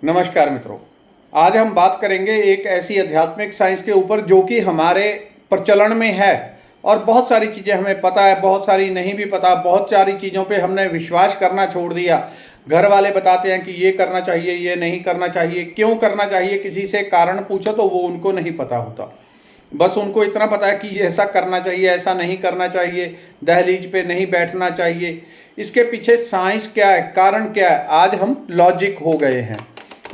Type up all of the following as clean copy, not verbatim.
नमस्कार मित्रों। आज हम बात करेंगे एक ऐसी आध्यात्मिक साइंस के ऊपर जो कि हमारे प्रचलन में है और बहुत सारी चीज़ें हमें पता है, बहुत सारी नहीं भी पता। बहुत सारी चीज़ों पे हमने विश्वास करना छोड़ दिया। घर वाले बताते हैं कि ये करना चाहिए, ये नहीं करना चाहिए। क्यों करना चाहिए, किसी से कारण पूछो तो वो उनको नहीं पता होता। बस उनको इतना पता है कि ऐसा करना चाहिए, ऐसा नहीं करना चाहिए, दहलीज पे नहीं बैठना चाहिए। इसके पीछे साइंस क्या है, कारण क्या है, आज हम लॉजिक हो गए हैं।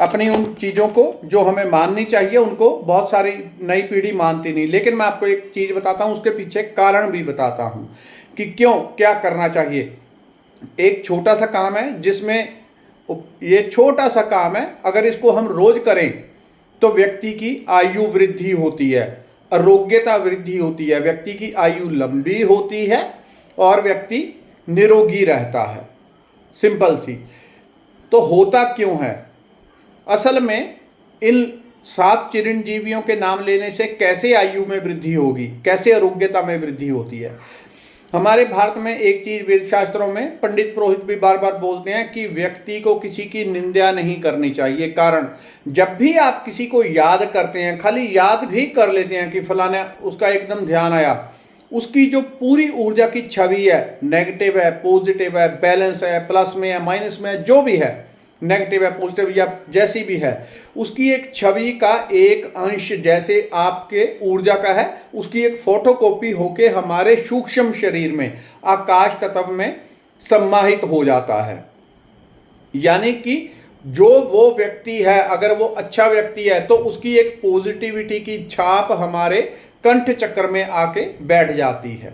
अपनी उन चीज़ों को जो हमें माननी चाहिए उनको बहुत सारी नई पीढ़ी मानती नहीं। लेकिन मैं आपको एक चीज़ बताता हूँ, उसके पीछे कारण भी बताता हूँ कि क्यों क्या करना चाहिए। एक छोटा सा काम है जिसमें ये छोटा सा काम है, अगर इसको हम रोज करें तो व्यक्ति की आयु वृद्धि होती है, आरोग्यता वृद्धि होती है, व्यक्ति की आयु लंबी होती है और व्यक्ति निरोगी रहता है। सिंपल सी। तो होता क्यों है? असल में इन 7 चिरंजीवियों के नाम लेने से कैसे आयु में वृद्धि होगी, कैसे आरोग्यता में वृद्धि होती है। हमारे भारत में एक चीज वेद शास्त्रों में पंडित पुरोहित भी बार बार बोलते हैं कि व्यक्ति को किसी की निंदा नहीं करनी चाहिए। कारण, जब भी आप किसी को याद करते हैं, खाली याद भी कर लेते हैं कि फलाने, उसका एकदम ध्यान आया, उसकी जो पूरी ऊर्जा की छवि है, नेगेटिव है, पॉजिटिव है, बैलेंस है, प्लस में है, माइनस में है, जो भी है, नेगेटिव है, पॉजिटिव या जैसी भी है, उसकी एक छवि का एक अंश जैसे आपके ऊर्जा का है, उसकी एक फोटोकॉपी होके हमारे सूक्ष्म शरीर में, आकाश तत्व में सम्माहित हो जाता है। यानी कि जो वो व्यक्ति है, अगर वो अच्छा व्यक्ति है तो उसकी एक पॉजिटिविटी की छाप हमारे कंठ चक्र में आके बैठ जाती है,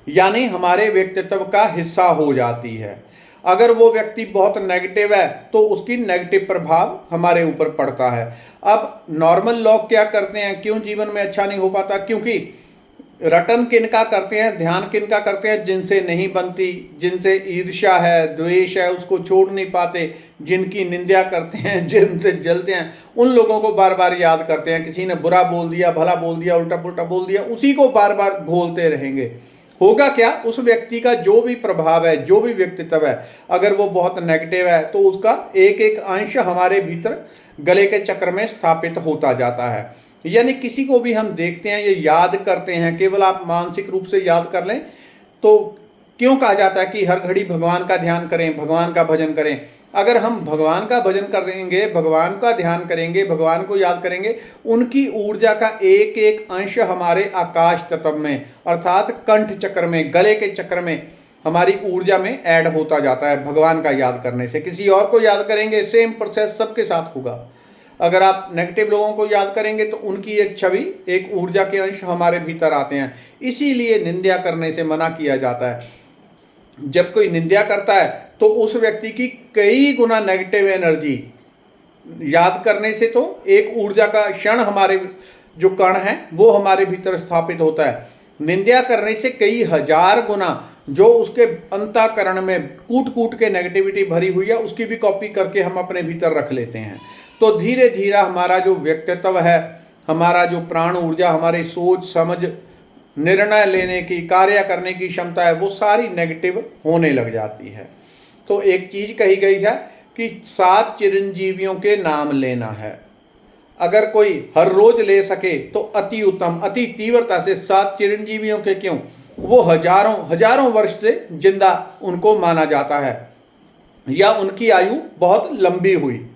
यानी हमारे व्यक्तित्व का हिस्सा हो जाती है। अगर वो व्यक्ति बहुत नेगेटिव है तो उसकी नेगेटिव प्रभाव हमारे ऊपर पड़ता है। अब नॉर्मल लोग क्या करते हैं, क्यों जीवन में अच्छा नहीं हो पाता? क्योंकि रटन किनका करते हैं, ध्यान किनका करते हैं? जिनसे नहीं बनती, जिनसे ईर्ष्या है, द्वेष है, उसको छोड़ नहीं पाते, जिनकी निंदा करते हैं, जिनसे जलते हैं, उन लोगों को बार बार याद करते हैं। किसी ने बुरा बोल दिया, भला बोल दिया, उल्टा पुल्टा बोल दिया, उसी को बार बार बोलते रहेंगे। होगा क्या? उस व्यक्ति का जो भी प्रभाव है, जो भी व्यक्तित्व है, अगर वो बहुत नेगेटिव है तो उसका एक एक अंश हमारे भीतर गले के चक्र में स्थापित होता जाता है। यानी किसी को भी हम देखते हैं, ये याद करते हैं, केवल आप मानसिक रूप से याद कर लें तो क्यों कहा जाता है कि हर घड़ी भगवान का ध्यान करें, भगवान का भजन करें। अगर हम भगवान का भजन करेंगे, भगवान का ध्यान करेंगे, भगवान को याद करेंगे, उनकी ऊर्जा का एक एक अंश हमारे आकाश तत्व में, अर्थात कंठ चक्र में, गले के चक्र में हमारी ऊर्जा में ऐड होता जाता है। भगवान का याद करने से किसी और को याद करेंगे, सेम प्रोसेस सबके साथ होगा। अगर आप नेगेटिव लोगों को याद करेंगे तो उनकी एक छवि, एक ऊर्जा के अंश हमारे भीतर आते हैं। इसीलिए निंदा करने से मना किया जाता है। जब कोई निंदा करता है तो उस व्यक्ति की कई गुना नेगेटिव एनर्जी, याद करने से तो एक ऊर्जा का क्षण, हमारे जो कण है वो हमारे भीतर स्थापित होता है। निंदा करने से कई हजार गुना जो उसके अंतःकरण में कूट कूट के नेगेटिविटी भरी हुई है, उसकी भी कॉपी करके हम अपने भीतर रख लेते हैं। तो धीरे धीरे हमारा जो व्यक्तित्व है, हमारा जो प्राण ऊर्जा, हमारी सोच समझ, निर्णय लेने की, कार्य करने की क्षमता है, वो सारी नेगेटिव होने लग जाती है। तो एक चीज कही गई है कि 7 चिरंजीवियों के नाम लेना है। अगर कोई हर रोज ले सके तो अति उत्तम, अति तीव्रता से 7 चिरंजीवियों के, क्यों, वो हजारों हजारों वर्ष से जिंदा उनको माना जाता है, या उनकी आयु बहुत लंबी हुई,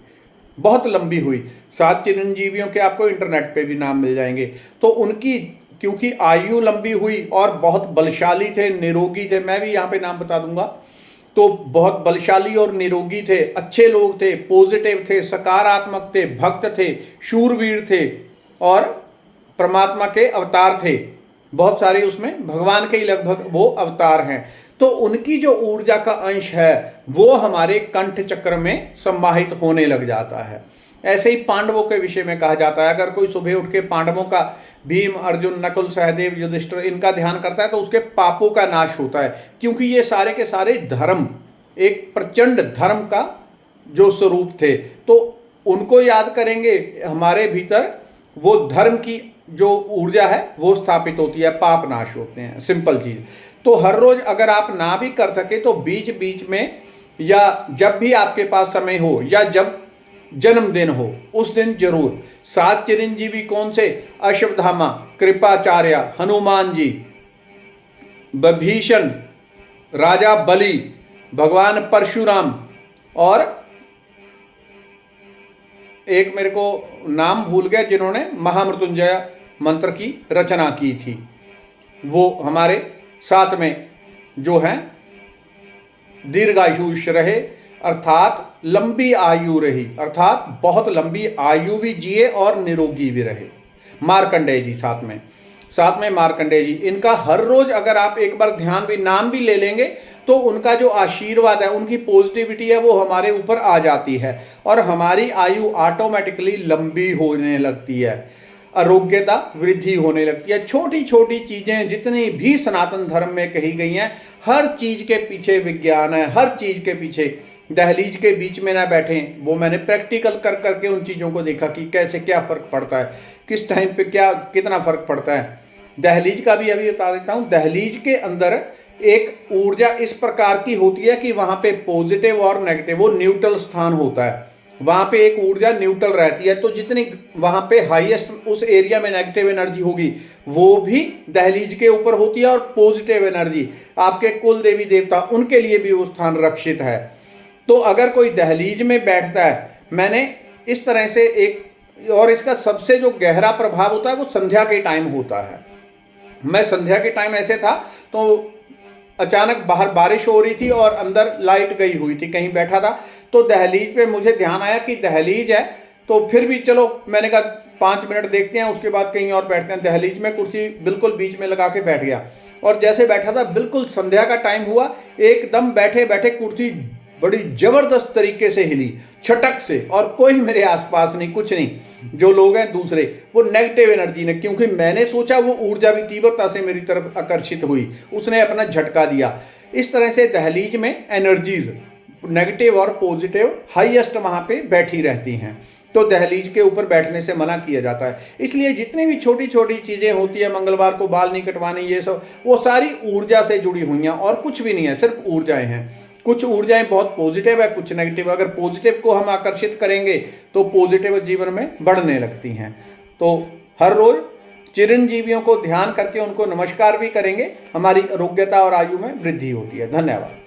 बहुत लंबी हुई। 7 चिरंजीवियों के आपको इंटरनेट पे भी नाम मिल जाएंगे। तो उनकी क्योंकि आयु लंबी हुई और बहुत बलशाली थे, निरोगी थे, मैं भी यहाँ पे नाम बता दूंगा, तो बहुत बलशाली और निरोगी थे, अच्छे लोग थे, पॉजिटिव थे, सकारात्मक थे, भक्त थे, शूरवीर थे और परमात्मा के अवतार थे। बहुत सारे उसमें भगवान के ही लगभग वो अवतार हैं। तो उनकी जो ऊर्जा का अंश है वो हमारे कंठ चक्र में सम्माहित होने लग जाता है। ऐसे ही पांडवों के विषय में कहा जाता है, अगर कोई सुबह उठ के पांडवों का, भीम, अर्जुन, नकुल, सहदेव, युधिष्ठिर, इनका ध्यान करता है तो उसके पापों का नाश होता है। क्योंकि ये सारे के सारे धर्म, एक प्रचंड धर्म का जो स्वरूप थे, तो उनको याद करेंगे, हमारे भीतर वो धर्म की जो ऊर्जा है वो स्थापित होती है, पाप नाश होते हैं। सिंपल चीज। तो हर रोज अगर आप ना भी कर सके तो बीच बीच में, या जब भी आपके पास समय हो, या जब जन्मदिन हो उस दिन जरूर। 7 चिरंजीवी कौन से? अश्वत्थामा, कृपाचार्य, हनुमान जी, विभीषण, राजा बलि, भगवान परशुराम, और एक मेरे को नाम भूल गया जिन्होंने महामृत्युंजय मंत्र की रचना की थी, वो हमारे साथ में जो हैं दीर्घायुष रहे, अर्थात लंबी आयु रही, अर्थात बहुत लंबी आयु भी जिए और निरोगी भी रहे। मार्कंडेय जी साथ में मार्कंडेय जी, इनका हर रोज अगर आप एक बार ध्यान भी नाम भी ले लेंगे तो उनका जो आशीर्वाद है, उनकी पॉजिटिविटी है, वो हमारे ऊपर आ जाती है और हमारी आयु ऑटोमेटिकली लंबी होने लगती है, आरोग्यता वृद्धि होने लगती है। छोटी छोटी चीजें जितनी भी सनातन धर्म में कही गई हैं, हर चीज के पीछे विज्ञान है, हर चीज के पीछे। दहलीज के बीच में ना बैठें, वो मैंने प्रैक्टिकल कर करके उन चीज़ों को देखा कि कैसे क्या फ़र्क पड़ता है, किस टाइम पे क्या कितना फ़र्क पड़ता है। दहलीज का भी अभी बता देता हूँ। दहलीज के अंदर एक ऊर्जा इस प्रकार की होती है कि वहाँ पे पॉजिटिव और नेगेटिव, वो न्यूट्रल स्थान होता है, वहाँ पे एक ऊर्जा न्यूट्रल रहती है। तो जितनी वहाँ पे हाईएस्ट उस एरिया में नेगेटिव एनर्जी होगी वो भी दहलीज के ऊपर होती है, और पॉजिटिव एनर्जी आपके कुल देवी देवता उनके लिए भी वो स्थान रक्षित है। तो अगर कोई दहलीज में बैठता है, मैंने इस तरह से एक, और इसका सबसे जो गहरा प्रभाव होता है वो संध्या के टाइम होता है। मैं संध्या के टाइम ऐसे था तो अचानक बाहर बारिश हो रही थी और अंदर लाइट गई हुई थी, कहीं बैठा था तो दहलीज पे मुझे ध्यान आया कि दहलीज है, तो फिर भी चलो मैंने कहा 5 मिनट देखते हैं, उसके बाद कहीं और बैठते हैं। दहलीज में कुर्सी बिल्कुल बीच में लगा के बैठ गया, और जैसे बैठा था बिल्कुल संध्या का टाइम हुआ, एकदम बैठे बैठे कुर्सी बड़ी जबरदस्त तरीके से हिली, छटक से, और कोई मेरे आसपास नहीं, कुछ नहीं। जो लोग हैं दूसरे, वो नेगेटिव एनर्जी ने, क्योंकि मैंने सोचा वो ऊर्जा भी तीव्रता से मेरी तरफ आकर्षित हुई, उसने अपना झटका दिया। इस तरह से दहलीज में एनर्जीज नेगेटिव और पॉजिटिव हाईएस्ट वहां पे बैठी रहती हैं, तो दहलीज के ऊपर बैठने से मना किया जाता है। इसलिए जितनी भी छोटी छोटी चीजें होती है, मंगलवार को बाल नहीं कटवाने, ये सब वो सारी ऊर्जा से जुड़ी हुई हैं और कुछ भी नहीं है, सिर्फ ऊर्जाएं हैं। कुछ ऊर्जाएं बहुत पॉजिटिव है, कुछ नेगेटिव। अगर पॉजिटिव को हम आकर्षित करेंगे तो पॉजिटिव जीवन में बढ़ने लगती हैं। तो हर रोज चिरंजीवियों को ध्यान करके उनको नमस्कार भी करेंगे, हमारी आरोग्यता और आयु में वृद्धि होती है। धन्यवाद।